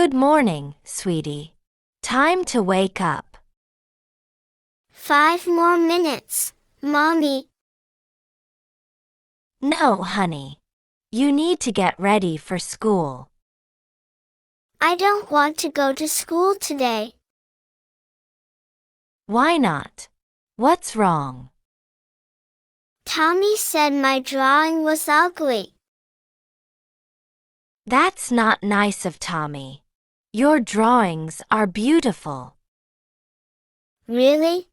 Good morning, sweetie. Time to wake up. 5 more minutes, Mommy. No, honey. You need to get ready for school. I don't want to go to school today. Why not? What's wrong? Tommy said my drawing was ugly. That's not nice of Tommy. Your drawings are beautiful. Really?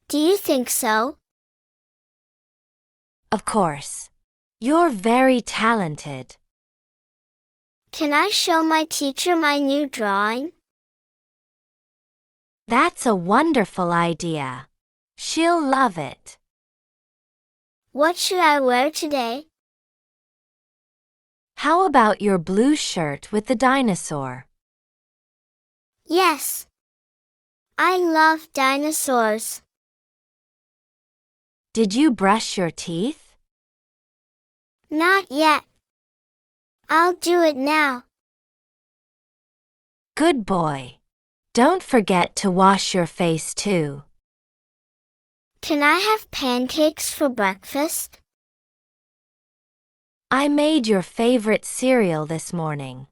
Do you think so? Of course. You're very talented. Can I show my teacher my new drawing? That's a wonderful idea. She'll love it. What should I wear today? How about your blue shirt with the dinosaur? Yes. I love dinosaurs. Did you brush your teeth? Not yet. I'll do it now. Good boy. Don't forget to wash your face too. Can I have pancakes for breakfast? I made your favorite cereal this morning.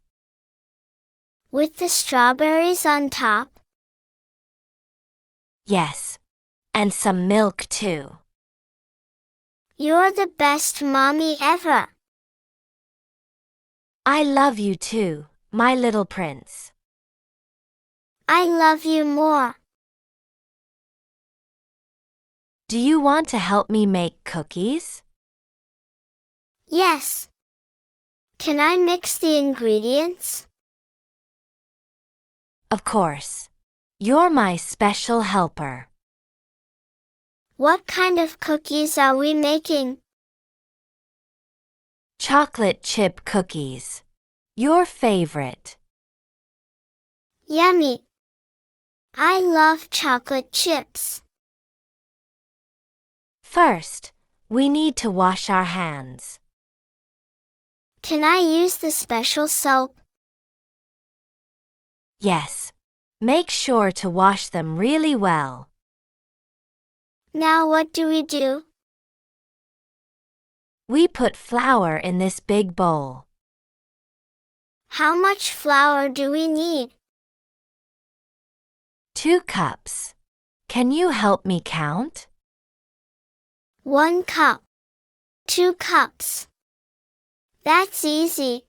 With the strawberries on top? Yes. And some milk too. You're the best mommy ever. I love you too, my little prince. I love you more. Do you want to help me make cookies? Yes. Can I mix the ingredients? Of course. You're my special helper. What kind of cookies are we making? Chocolate chip cookies. Your favorite. Yummy. I love chocolate chips. First, we need to wash our hands. Can I use the special soap? Yes. Make sure to wash them really well. Now what do we do? We put flour in this big bowl. How much flour do we need? 2 cups. Can you help me count? 1 cup. 2 cups. That's easy.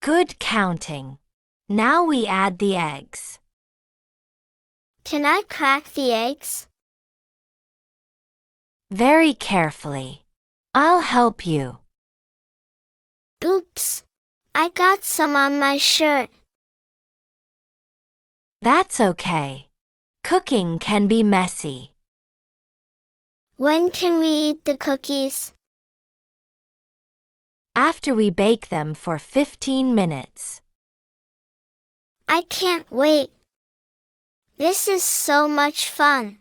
Good counting. Now we add the eggs. Can I crack the eggs? Very carefully. I'll help you. Oops. I got some on my shirt. That's okay. Cooking can be messy. When can we eat the cookies? After we bake them for 15 minutes. I can't wait. This is so much fun.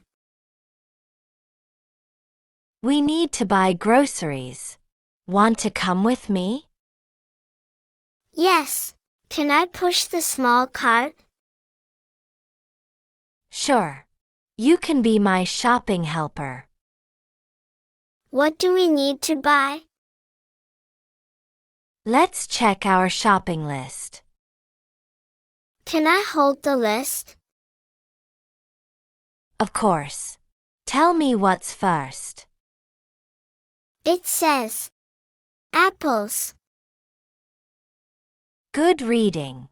We need to buy groceries. Want to come with me? Yes. Can I push the small cart? Sure. You can be my shopping helper. What do we need to buy? Let's check our shopping list. Can I hold the list? Of course. Tell me what's first. It says apples. Good reading.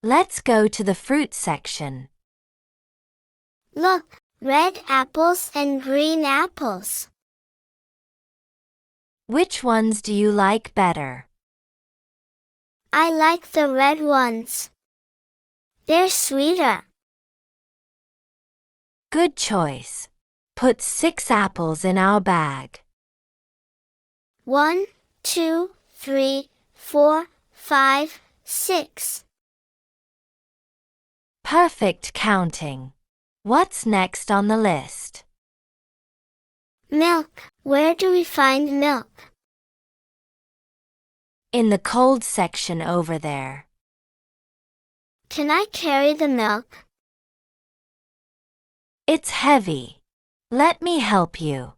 Let's go to the fruit section. Look, red apples and green apples. Which ones do you like better? I like the red ones. They're sweeter. Good choice. Put 6 apples in our bag. 1, 2, 3, 4, 5, 6. Perfect counting. What's next on the list? Milk. Where do we find milk? In the cold section over there. Can I carry the milk? It's heavy. Let me help you.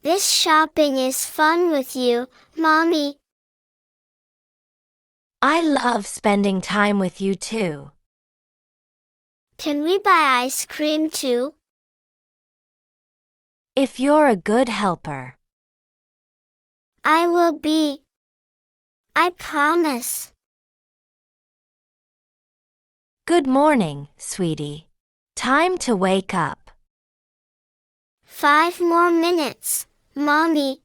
This shopping is fun with you, Mommy. I love spending time with you too. Can we buy ice cream too? If you're a good helper. I will be. I promise. Good morning, sweetie. Time to wake up. 5 more minutes, Mommy.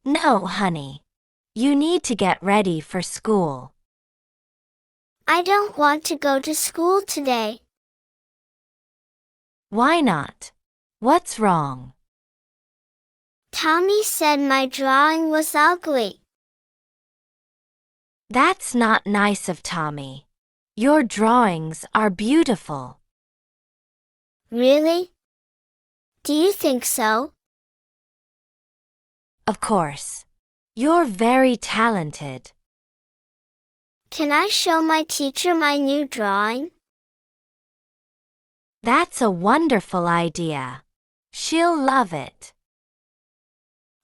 No, honey. You need to get ready for school. I don't want to go to school today. Why not? What's wrong? Tommy said my drawing was ugly. That's not nice of Tommy. Your drawings are beautiful. Really? Do you think so? Of course. You're very talented. Can I show my teacher my new drawing? That's a wonderful idea. She'll love it.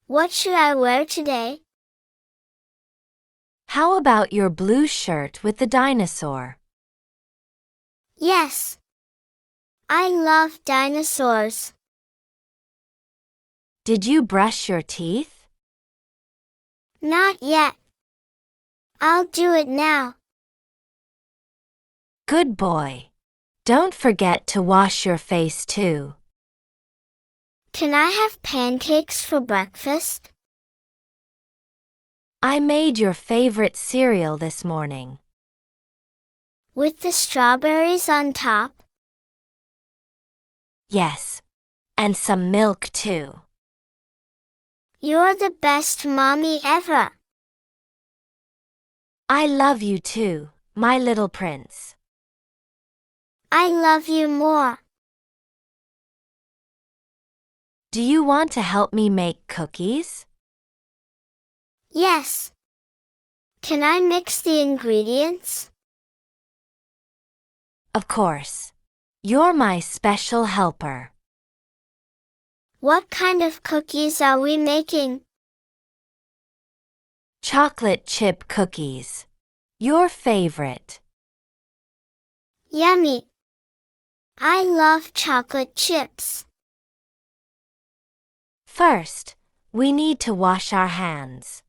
What should I wear today? How about your blue shirt with the dinosaur? Yes. I love dinosaurs. Did you brush your teeth? Not yet. I'll do it now. Good boy. Don't forget to wash your face too. Can I have pancakes for breakfast? I made your favorite cereal this morning. With the strawberries on top? Yes. And some milk too. You're the best mommy ever. I love you too, my little prince. I love you more. Do you want to help me make cookies? Yes. Can I mix the ingredients? Of course. You're my special helper. What kind of cookies are we making? Chocolate chip cookies. Your favorite. Yummy. I love chocolate chips. First, we need to wash our hands.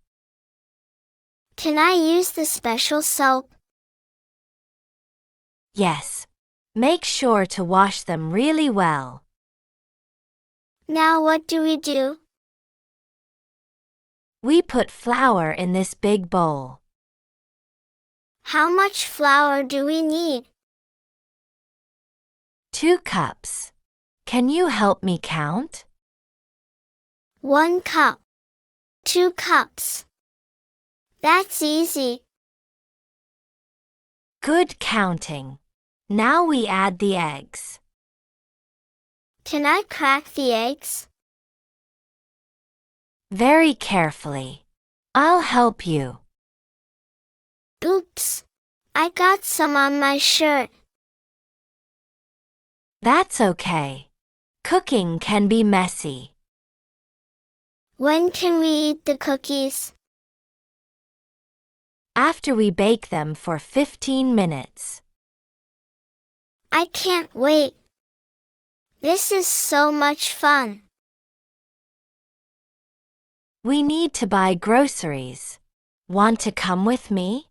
Can I use the special soap? Yes. Make sure to wash them really well. Now what do we do? We put flour in this big bowl. How much flour do we need? 2 cups. Can you help me count? 1 cup. 2 cups. That's easy. Good counting. Now we add the eggs. Can I crack the eggs? Very carefully. I'll help you. Oops. I got some on my shirt. That's okay. Cooking can be messy. When can we eat the cookies? After we bake them for 15 minutes. I can't wait. This is so much fun. We need to buy groceries. Want to come with me?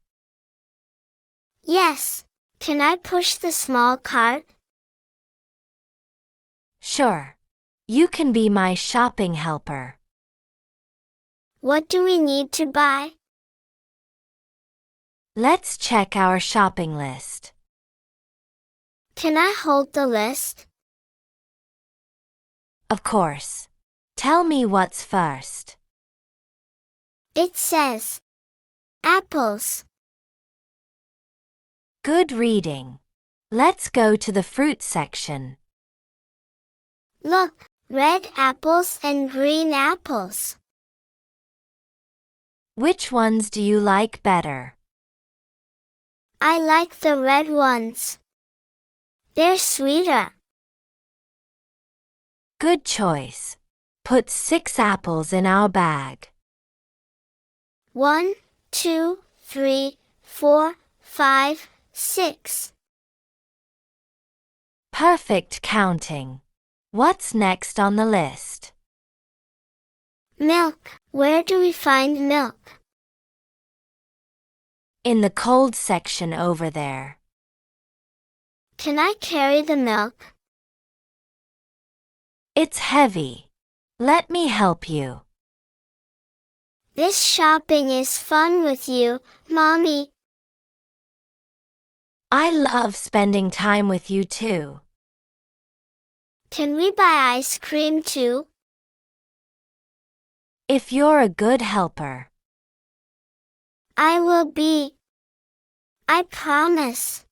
Yes. Can I push the small cart? Sure. You can be my shopping helper. What do we need to buy? Let's check our shopping list. Can I hold the list? Of course. Tell me what's first. It says apples. Good reading. Let's go to the fruit section. Look, red apples and green apples. Which ones do you like better? I like the red ones. They're sweeter. Good choice. Put 6 apples in our bag. 1, 2, 3, 4, 5, 6. Perfect counting. What's next on the list? Milk. Where do we find milk? In the cold section over there. Can I carry the milk? It's heavy. Let me help you. This shopping is fun with you, Mommy. I love spending time with you too. Can we buy ice cream too? If you're a good helper. I will be. I promise.